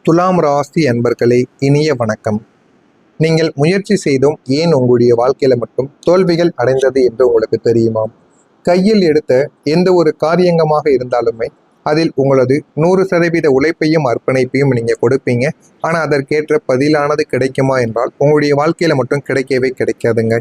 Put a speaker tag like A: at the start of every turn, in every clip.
A: துலாம் ராசி அன்பர்களே, இனிய வணக்கம். நீங்கள் முயற்சி செய்தும் ஏன் உங்களுடைய வாழ்க்கையில மட்டும் தோல்விகள் அடைந்தது என்று உங்களுக்கு தெரியுமா? கையில் எடுத்த எந்த ஒரு காரியங்கமாக இருந்தாலுமே அதில் உங்களது 100% உழைப்பையும் அர்ப்பணிப்பையும் நீங்க கொடுப்பீங்க. ஆனா அதற்கேற்ற பதிலானது கிடைக்குமா என்றால் உங்களுடைய வாழ்க்கையில மட்டும் கிடைக்கவே கிடைக்காதுங்க.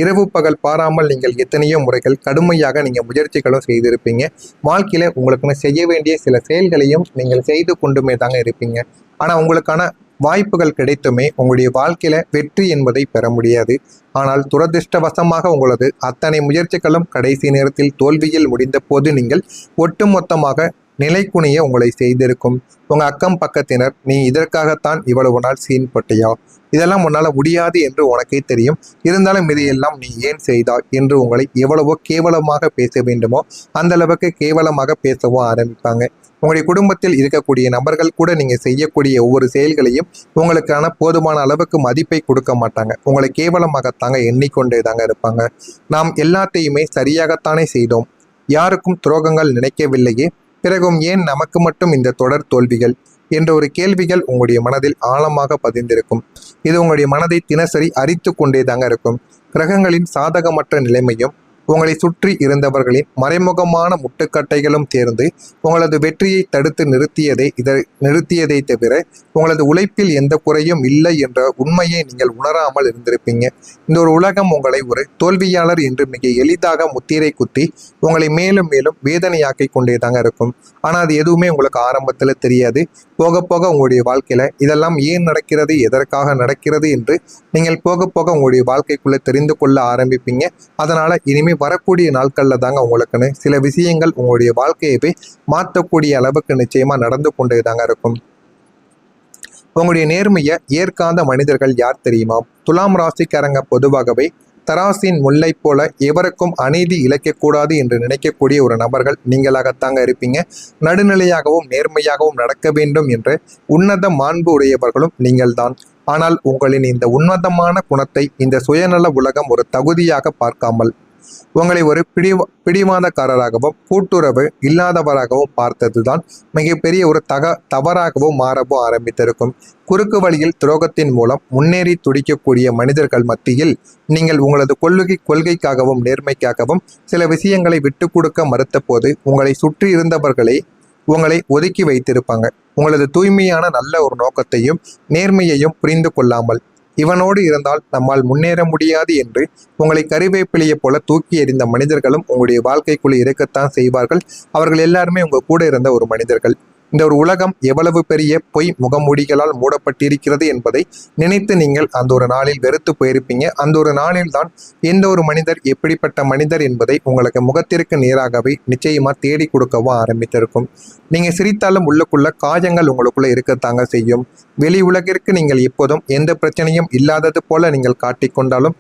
A: இரவு பகல் பாராமல் நீங்கள் எத்தனையோ முறைகள் கடுமையாக நீங்க முயற்சிகளும் செய்திருப்பீங்க. வாழ்க்கையில உங்களுக்குன்னு செய்ய வேண்டிய சில செயல்களையும் நீங்கள் செய்து கொண்டுமே தாங்க இருப்பீங்க. ஆனா உங்களுக்கான வாய்ப்புகள் கிடைத்துமே உங்களுடைய வாழ்க்கையில வெற்றி என்பதை பெற முடியாது. ஆனால் துரதிர்ஷ்டவசமாக உங்களது அத்தனை முயற்சிகளும் கடைசி நேரத்தில் தோல்வியில் முடிந்த போது நீங்கள் ஒட்டுமொத்தமாக நிலைக்குனிய உங்களை செய்திருக்கும். உங்க அக்கம் பக்கத்தினர், நீ இதற்காகத்தான் இவ்வளவு நாள் சீன் போட்டியா, இதெல்லாம் உன்னால முடியாது என்று உனக்கே தெரியும், இருந்தாலும் இதையெல்லாம் நீ ஏன் செய்தாய் என்று உங்களை எவ்வளவோ கேவலமாக பேச வேண்டுமோ அந்த அளவுக்கு கேவலமாக பேசவும் ஆரம்பிப்பாங்க. உங்களுடைய குடும்பத்தில் இருக்கக்கூடிய நபர்கள் கூட நீங்க செய்யக்கூடிய ஒவ்வொரு செயல்களையும் உங்களுக்கான போதுமான அளவுக்கு மதிப்பை கொடுக்க மாட்டாங்க. உங்களை கேவலமாகத்தாங்க எண்ணிக்கொண்டே தாங்க இருப்பாங்க. நாம் எல்லாத்தையுமே சரியாகத்தானே செய்தோம், யாருக்கும் துரோகங்கள் நினைக்கவில்லையே, பிறகும் ஏன் நமக்கு மட்டும் இந்த தொடர் தோல்விகள் என்ற ஒரு கேள்விகள் உங்களுடைய மனதில் ஆழமாக பதிந்திருக்கும். இது உங்களுடைய மனதை தினசரி அரித்து கொண்டே தாங்க இருக்கும். கிரகங்களின் சாதகமற்ற நிலைமையும் உங்களை சுற்றி இருந்தவர்களின் மறைமுகமான முட்டுக்கட்டைகளும் தேர்ந்து உங்களது வெற்றியை தடுத்து நிறுத்தியதை தவிர உங்களது உழைப்பில் எந்த குறையும் இல்லை என்ற உண்மையை நீங்கள் உணராமல் இருந்திருப்பீங்க. இந்த ஒரு உலகம் உங்களை ஒரு தோல்வியாளர் என்று மிக எளிதாக முத்திரை குத்தி உங்களை மேலும் மேலும் வேதனையாக்கி கொண்டே தாங்க இருக்கும். ஆனால் அது எதுவுமே உங்களுக்கு ஆரம்பத்தில் தெரியாது. போக போக உங்களுடைய வாழ்க்கையில இதெல்லாம் ஏன் நடக்கிறது, எதற்காக நடக்கிறது என்று நீங்கள் போக போக உங்களுடைய வாழ்க்கைக்குள்ள தெரிந்து கொள்ள ஆரம்பிப்பீங்க. அதனால இனிமே வரக்கூடிய நாட்கள்ல தாங்க உங்களுக்குன்னு சில விஷயங்கள் உங்களுடைய வாழ்க்கையவே மாற்றக்கூடிய அளவுக்கு நிச்சயமா நடந்து கொண்டே தாங்க இருக்கும். உங்களுடைய நேர்மையை ஏற்காத மனிதர்கள் யார் தெரியுமா? துலாம் ராசிக்காரங்க பொதுவாகவே தராசின் முல்லை போல எவருக்கும் அநீதி இழைக்கக்கூடாது என்று நினைக்கக்கூடிய ஒரு நபர்கள் நீங்களாகத்தாங்க இருப்பீங்க. நடுநிலையாகவும் நேர்மையாகவும் நடக்க வேண்டும் என்ற உன்னத மாண்பு உடையவர்களும் நீங்கள்தான். ஆனால் உங்களின் இந்த உன்னதமான குணத்தை இந்த சுயநல உலகம் ஒரு தகுதியாக பார்க்காமல் உங்களை ஒரு பிடிவாதக்காரராகவும் கூட்டுறவு இல்லாதவராகவும் பார்த்ததுதான் மிகப்பெரிய ஒரு தவறாகவும் மாறவும் ஆரம்பித்திருக்கும். குறுக்கு வழியில் துரோகத்தின் மூலம் முன்னேறி துடிக்கக்கூடிய மனிதர்கள் மத்தியில் நீங்கள் உங்களது கொள்கைக்காகவும் நேர்மைக்காகவும் சில விஷயங்களை விட்டு கொடுக்க மறுத்த போது உங்களை சுற்றி இருந்தவர்களே உங்களை ஒதுக்கி வைத்திருப்பாங்க. உங்களது தூய்மையான நல்ல ஒரு நோக்கத்தையும் நேர்மையையும் புரிந்து கொள்ளாமல் இவனோடு இருந்தால் நம்மால் முன்னேற முடியாது என்று உங்களை கறிவேப்பிலையை போல தூக்கி எறிந்த மனிதர்களும் உங்களுடைய வாழ்க்கைக்குள் இருக்கத்தான் செய்வார்கள். அவர்கள் எல்லாருமே உங்க கூட இருந்த ஒரு மனிதர்கள். இந்த ஒரு உலகம் எவ்வளவு பெரிய பொய் முகமூடிகளால் மூடப்பட்டிருக்கிறது என்பதை நினைத்து நீங்கள் அந்த ஒரு நாளில் வெறுத்து போயிருப்பீங்க. அந்த ஒரு நாளில் தான் எந்த ஒரு மனிதர் எப்படிப்பட்ட மனிதர் என்பதை உங்களுக்கு முகத்திற்கு நேராகவே நிச்சயமா தேடி கொடுக்கவும் ஆரம்பித்திருக்கும். நீங்க சிரித்தாலும் உள்ளுக்குள்ள காயங்கள் உங்களுக்குள்ள இருக்கத்தாங்க செய்யும். வெளி உலகிற்கு நீங்கள் எப்போதும் எந்த பிரச்சனையும் இல்லாதது போல நீங்கள் காட்டிக்கொண்டாலும்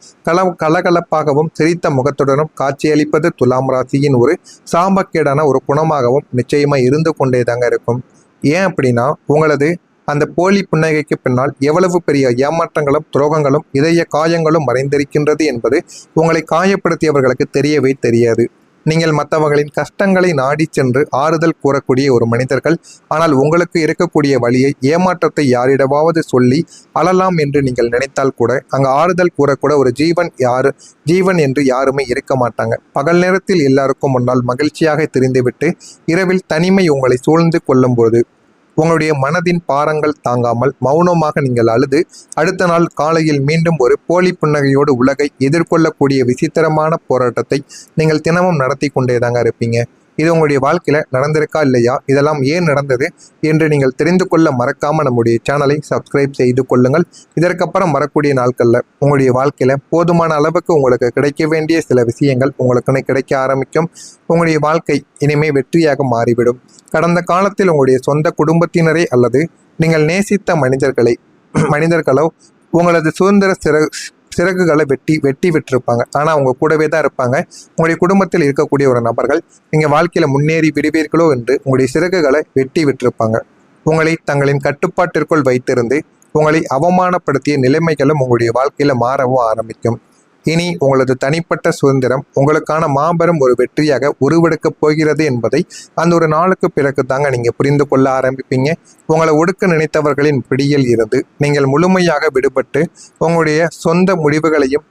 A: கலகலப்பாகவும் சிரித்த முகத்துடனும் காட்சியளிப்பது துலாம் ராசியின் ஒரு சாபக்கேடான ஒரு குணமாகவும் நிச்சயமா இருந்து கொண்டே தாங்க இருக்கும். ஏன் அப்படின்னா உங்களது அந்த போலி புன்னகைக்கு பின்னால் எவ்வளவு பெரிய ஏமாற்றங்களும் துரோகங்களும் இதய காயங்களும் மறைந்திருக்கின்றது என்பது உங்களை காயப்படுத்தியவர்களுக்கு தெரியவே தெரியாது. நீங்கள் மற்றவர்களின் கஷ்டங்களை நாடி சென்று ஆறுதல் கூறக்கூடிய ஒரு மனிதர்கள். ஆனால் உங்களுக்கு இருக்கக்கூடிய வழியை ஏமாற்றத்தை யாரிடவாவது சொல்லி அழலாம் என்று நீங்கள் நினைத்தால் கூட அங்க ஆறுதல் கூறக்கூட ஒரு ஜீவன் என்று யாருமே இருக்க மாட்டாங்க. பகல் நேரத்தில் எல்லாருக்கும் முன்னால் மகிழ்ச்சியாக தெரிந்துவிட்டு இரவில் தனிமை உங்களை சூழ்ந்து கொள்ளும்போது உங்களுடைய மனதின் பாரங்கள் தாங்காமல் மௌனமாக நீங்கள் அழுது அடுத்த நாள் காலையில் மீண்டும் ஒரு போலி புன்னகையோடு உலகை எதிர்கொள்ளக்கூடிய விசித்திரமான போராட்டத்தை நீங்கள் தினமும் நடத்தி கொண்டேதாங்க இருப்பீங்க. இது உங்களுடைய வாழ்க்கையில நடந்திருக்கா இல்லையா, இதெல்லாம் ஏன் நடந்தது என்று நீங்கள் தெரிந்து கொள்ள மறக்காம நம்முடைய சேனலை சப்ஸ்கிரைப் செய்து கொள்ளுங்கள். இதற்கப்புறம் வரக்கூடிய நாட்கள்ல உங்களுடைய வாழ்க்கையில போதுமான அளவுக்கு உங்களுக்கு கிடைக்க வேண்டிய சில விஷயங்கள் உங்களுக்குன்னு கிடைக்க ஆரம்பிக்கும். உங்களுடைய வாழ்க்கை இனிமே வெற்றியாக மாறிவிடும். கடந்த காலத்தில் உங்களுடைய சொந்த குடும்பத்தினரே அல்லது நீங்கள் நேசித்த மனிதர்களோ உங்களது சுதந்திர சிறகுகளை வெட்டி விட்டுருப்பாங்க. ஆனால் அவங்க கூடவே தான் இருப்பாங்க. உங்களுடைய குடும்பத்தில் இருக்கக்கூடிய ஒரு நபர்கள் நீங்கள் வாழ்க்கையில் முன்னேறி விடுவீர்களோ என்று உங்களுடைய சிறகுகளை வெட்டி விட்டுருப்பாங்க. உங்களை தங்களின் கட்டுப்பாட்டிற்குள் வைத்திருந்து உங்களை அவமானப்படுத்திய நிலைமைகளும் உங்களுடைய வாழ்க்கையில் மாறவும் ஆரம்பிக்கும். இனி உங்களது தனிப்பட்ட சுதந்திரம் உங்களுக்கான மாபெரும் ஒரு வெற்றியாக உருவெடுக்கப் போகிறது என்பதை அந்த ஒரு நாளுக்கு பிறகு தாங்க நீங்கள் புரிந்து கொள்ள ஆரம்பிப்பீங்க. உங்களை ஒடுக்க நினைத்தவர்களின் பிடியில் இருந்து நீங்கள் முழுமையாக விடுபட்டு உங்களுடைய சொந்த முடிவுகளையும்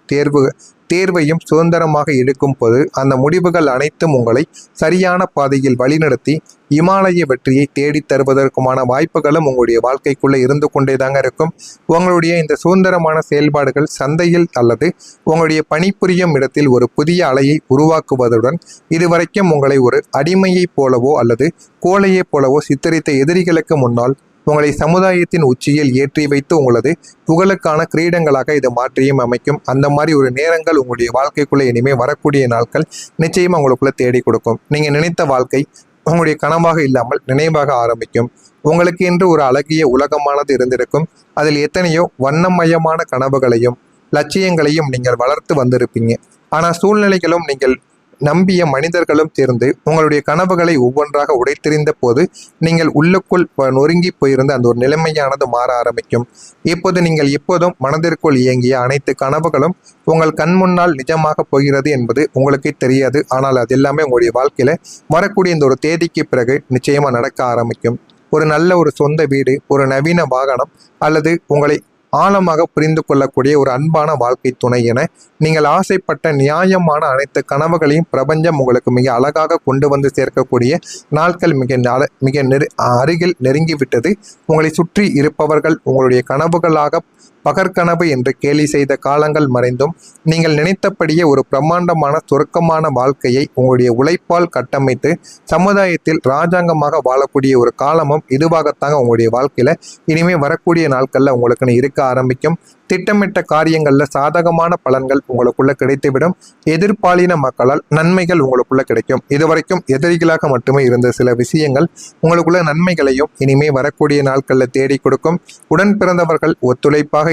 A: தேர்வையும் சுதந்திரமாக எடுக்கும் போது அந்த முடிவுகள் அனைத்தும் உங்களை சரியான பாதையில் வழிநடத்தி இமாலய வெற்றியை தேடி தருவதற்குமான வாய்ப்புகளும் உங்களுடைய வாழ்க்கைக்குள்ள இருந்து கொண்டே தாங்க இருக்கும். உங்களுடைய இந்த சுதந்திரமான செயல்பாடுகள் சந்தையில் அல்லது உங்களுடைய பணிபுரியும் இடத்தில் ஒரு புதிய அலையை உருவாக்குவதுடன் இதுவரைக்கும் உங்களை ஒரு அடிமையைப் போலவோ அல்லது கோழையைப் போலவோ சித்தரித்த எதிரிகளுக்கு முன்னால் உங்களை சமுதாயத்தின் உச்சியில் ஏற்றி வைத்து உங்களது புகழுக்கான கிரீடங்களாக இதை மாற்றியும் அமைக்கும். அந்த மாதிரி ஒரு நேரங்கள் உங்களுடைய வாழ்க்கைக்குள்ள இனிமே வரக்கூடிய நாட்கள் நிச்சயமா உங்களுக்குள்ள தேடி கொடுக்கும். நீங்க நினைத்த வாழ்க்கை உங்களுடைய கனவாக இல்லாமல் நினைவாக ஆரம்பிக்கும். உங்களுக்கு என்று ஒரு அழகிய உலகமானது இருந்திருக்கும். அதில் எத்தனையோ வண்ணமயமான கனவுகளையும் லட்சியங்களையும் நீங்கள் வளர்த்து வந்திருப்பீங்க. ஆனால் சூழ்நிலைகளும் நீங்கள் நம்பிய மனிதர்களும் சேர்ந்து உங்களுடைய கனவுகளை ஒவ்வொன்றாக உடைத்தெறிந்த போது நீங்கள் உள்ளுக்குள் நொறுங்கி போயிருந்த அந்த ஒரு நிலைமையானது மாற ஆரம்பிக்கும். இப்போது நீங்கள் எப்போதும் மனதிற்குள் இயங்கிய அனைத்து கனவுகளும் உங்கள் கண் முன்னால் நிஜமாக போகிறது என்பது உங்களுக்கு தெரியாது. ஆனால் அது எல்லாமே உங்களுடைய வாழ்க்கையில வரக்கூடிய இந்த ஒரு தேதிக்கு பிறகு நிச்சயமா நடக்க ஆரம்பிக்கும். ஒரு நல்ல ஒரு சொந்த வீடு, ஒரு நவீன வாகனம் அல்லது உங்களை ஆழமாக புரிந்து கொள்ளக்கூடிய ஒரு அன்பான வாழ்க்கை துணை என நீங்கள் ஆசைப்பட்ட நியாயமான அனைத்து கனவுகளையும் பிரபஞ்சம் உங்களுக்கு மிக அழகாக கொண்டு வந்து சேர்க்கக்கூடிய நாட்கள் மிக அருகில் நெருங்கிவிட்டது. உங்களை சுற்றி இருப்பவர்கள் உங்களுடைய கனவுகளாக பகற்கனவு என்று கேலி செய்த காலங்கள் மறைந்தும் நீங்கள் நினைத்தபடியே ஒரு பிரம்மாண்டமான சொர்க்கமான வாழ்க்கையை உங்களுடைய உழைப்பால் கட்டமைத்து சமுதாயத்தில் ராஜாங்கமாக வாழக்கூடிய ஒரு காலமும் இதுவாகத்தாங்க உங்களுடைய வாழ்க்கையில இனிமே வரக்கூடிய நாட்கள்ல உங்களுக்கு இருக்க ஆரம்பிக்கும். திட்டமிட்ட காரியங்கள்ல சாதகமான பலன்கள் உங்களுக்குள்ள கிடைத்துவிடும். எதிர்பாலின மக்களால் நன்மைகள் உங்களுக்குள்ள கிடைக்கும். இதுவரைக்கும் எதிரிகளாக மட்டுமே இருந்த சில விஷயங்கள் உங்களுக்குள்ள நன்மைகளையும் இனிமே வரக்கூடிய நாட்கள்ல தேடி கொடுக்கும். உடன் பிறந்தவர்கள் ஒத்துழைப்பாக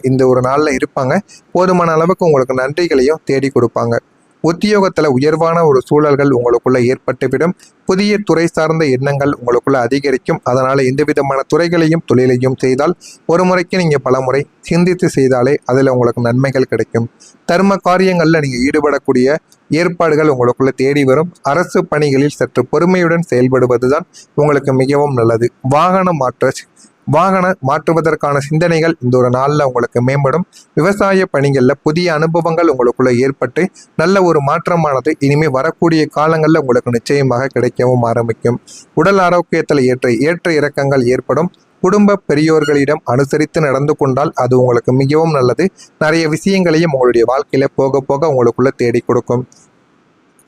A: இந்த ஒரு நாள்ல இருப்பாங்க. போதுமான அளவுக்கு உங்களுக்கு நன்றிகளையும் தேடி கொடுப்பாங்க. உத்தியோகத்துல உயர்வான ஒரு சூழல்கள் உங்களுக்குள்ள ஏற்பட்டுவிடும். புதிய துறை சார்ந்த எண்ணங்கள் உங்களுக்குள்ள அதிகரிக்கும். அதனால எந்த விதமான துறைகளையும் தொழிலையும் செய்தால் ஒரு முறைக்கு நீங்க பல முறை சிந்தித்து செய்தாலே அதுல உங்களுக்கு நன்மைகள் கிடைக்கும். தர்ம காரியங்கள்ல நீங்க ஈடுபடக்கூடிய ஏற்பாடுகள் உங்களுக்குள்ள தேடி வரும். அரசு பணிகளில் சற்று பொறுமையுடன் செயல்படுவதுதான் உங்களுக்கு மிகவும் நல்லது. வாகன மாற்றுவதற்கான சிந்தனைகள் இந்த ஒரு நாளில் உங்களுக்கு மேம்படும். விவசாய பணிகளில் புதிய அனுபவங்கள் உங்களுக்குள்ள ஏற்பட்டு நல்ல ஒரு மாற்றமானது இனிமேல் வரக்கூடிய காலங்களில் உங்களுக்கு நிச்சயமாக கிடைக்கவும் ஆரம்பிக்கும். உடல் ஆரோக்கியத்தில் ஏற்ற இறக்கங்கள் ஏற்படும். குடும்ப பெரியோர்களிடம் அனுசரித்து நடந்து கொண்டால் அது உங்களுக்கு மிகவும் நல்லது. நிறைய விஷயங்களையும் உங்களுடைய வாழ்க்கையில போக போக உங்களுக்குள்ள தேடி கொடுக்கும்.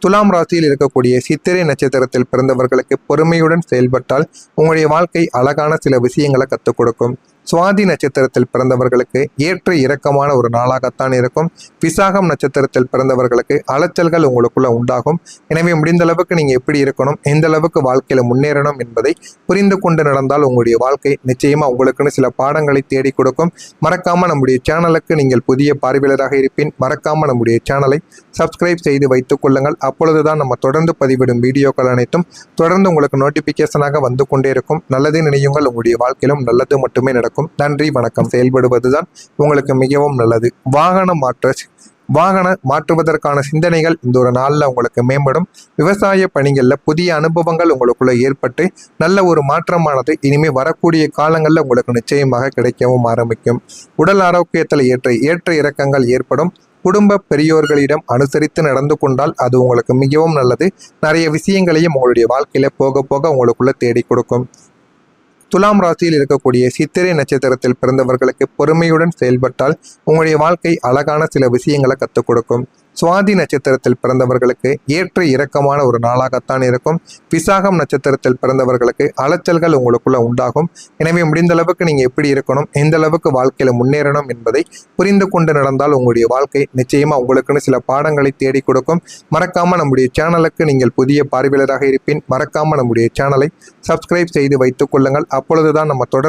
A: துலாம் ராசியில் இருக்கக்கூடிய சித்திரை நட்சத்திரத்தில் பிறந்தவர்களுக்கு பொறுமையுடன் செயல்பட்டால் உங்களுடைய வாழ்க்கை அழகான சில விஷயங்களை கற்றுக் கொடுக்கும். சுவாதி நட்சத்திரத்தில் பிறந்தவர்களுக்கு ஏற்ற இறக்கமான ஒரு நாளாகத்தான் இருக்கும். விசாகம் நட்சத்திரத்தில் பிறந்தவர்களுக்கு அலைச்சல்கள் உங்களுக்குள்ள உண்டாகும். எனவே முடிந்த அளவுக்கு நீங்க எப்படி இருக்கணும், எந்த அளவுக்கு வாழ்க்கையில முன்னேறணும் என்பதை புரிந்து கொண்டு நடந்தால் உங்களுடைய வாழ்க்கை நிச்சயமா உங்களுக்குன்னு சில பாடங்களை தேடி கொடுக்கும். மறக்காம நம்முடைய சேனலுக்கு நீங்கள் புதிய பார்வையாளராக இருப்பின் மறக்காம நம்முடைய சேனலை சப்ஸ்கிரைப் செய்து வைத்துக் கொள்ளுங்கள். அப்பொழுதுதான் நம்ம தொடர்ந்து பதிவிடும் வீடியோக்கள் அனைத்தும் தொடர்ந்து உங்களுக்கு நோட்டிபிகேஷனாக வந்து கொண்டே இருக்கும். நல்லது நினையுங்கள், உங்களுடைய வாழ்க்கையிலும் நல்லது மட்டுமே நடக்கும். நன்றி, வணக்கம். செயல்படுவதுதான் உங்களுக்கு மிகவும் நல்லது. வாகன மாற்றுவதற்கான சிந்தனைகள் இந்த ஒரு நாளில் உங்களுக்கு மேம்படும். விவசாய பணிகளில் புதிய அனுபவங்கள் உங்களுக்குள்ள ஏற்பட்டு நல்ல ஒரு மாற்றமானது இனிமேல் வரக்கூடிய காலங்களில் உங்களுக்கு நிச்சயமாக கிடைக்கவும் ஆரம்பிக்கும். உடல் ஆரோக்கியத்தில் ஏற்ற இறக்கங்கள் ஏற்படும். குடும்ப பெரியோர்களிடம் அனுசரித்து நடந்து கொண்டால் அது உங்களுக்கு மிகவும் நல்லது. நிறைய விஷயங்களையும் உங்களுடைய வாழ்க்கையில போக போக உங்களுக்குள்ள தேடி கொடுக்கும். துலாம் ராசியில் இருக்கக்கூடிய சித்திரை நட்சத்திரத்தில் பிறந்தவர்களுக்கு பொறுமையுடன் செயல்பட்டால் உங்களுடைய வாழ்க்கை அழகான சில விஷயங்களை கற்றுக் கொடுக்கும். சுவாதி நட்சத்திரத்தில் பிறந்தவர்களுக்கு ஏற்ற இறக்கமான ஒரு நாளாகத்தான் இருக்கும். விசாகம் நட்சத்திரத்தில் பிறந்தவர்களுக்கு அலைச்சல்கள் உங்களுக்குள்ள உண்டாகும். எனவே முடிந்த அளவுக்கு நீங்க எப்படி இருக்கணும், எந்த அளவுக்கு வாழ்க்கையில முன்னேறணும் என்பதை புரிந்து கொண்டு நடந்தால் உங்களுடைய வாழ்க்கை நிச்சயமா உங்களுக்குன்னு சில பாடங்களை தேடி கொடுக்கும். மறக்காம நம்முடைய சேனலுக்கு நீங்கள் புதிய பார்வையாளராக இருப்பின் மறக்காம நம்முடைய சேனலை சப்ஸ்கிரைப் செய்து வைத்துக் கொள்ளுங்கள். அப்பொழுதுதான் நம்ம தொடர்ந்து